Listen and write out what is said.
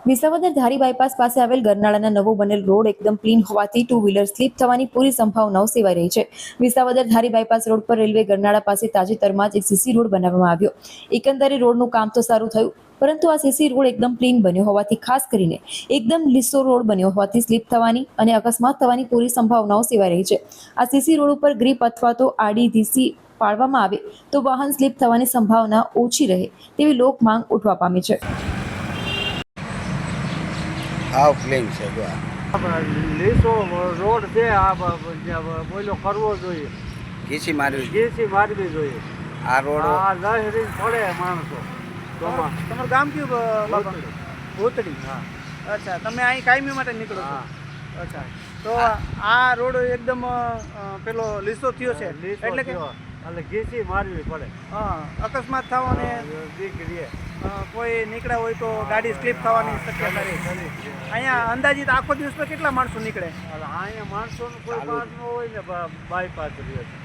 વિસાવદર ધારી bypass પાસે આવેલ ગરનાળાના નવો બનેલ રોડ એકદમ ક્લીન હોવાથી ટુ વ્હીલર સ્લીપ થવાની પૂરી સંભાવનાઓ સેવાઈ રહી છે। વિસાવદર ધારી બાયપાસ રોડ પર રેલવે ગરનાળા પાસે તાજેતરમાં જ એક સીસી રોડ બનાવવામાં આવ્યો। એકંદરે રોડનું કામ તો સારું થયું, પરંતુ આ સીસી રોડ એકદમ ક્લીન બન્યો હોવાથી, ખાસ કરીને એકદમ લીસો રોડ બન્યો હોવાથી સ્લીપ થવાની અને અકસ્માત થવાની પૂરી સંભાવનાઓ સેવાઈ રહી છે। આ સીસી રોડ ઉપર ગ્રીપ અથવા તો આડી ધીસી પાડવામાં આવે તો વાહન સ્લીપ થવાની સંભાવના ઓછી રહે તેવી લોક માંગ ઉઠવા પામી છે। હાવ ક્લીન છે જો લીસો રોડ છે આ બોલો કરવો જોઈએ, ઘીસી મારવી ઘીસી મારવી જોઈએ। આ રોડ આ લહેરી પડે માણસો। તમારું ગામ કયું બાપા? ભૂતડી। હા અચ્છા, તમે અહીં કાયમી માટે નીકળો છો? હા અચ્છા, તો આ રોડ એકદમ પેલો લીસો થયો છે એટલે કે એટલે ઘીસી મારવી પડે। અકસ્માત થવાને દીકરીએ કોઈ નીકળ્યા હોય તો ગાડી સ્લીપ થવાની શક્યતા રહે। અહીંયા અંદાજિત આખો દિવસમાં કેટલા માણસો નીકળે? અહીંયા માણસોનું કોઈ માણસ ન હોય ને બાયપાસ રહ્યો છે।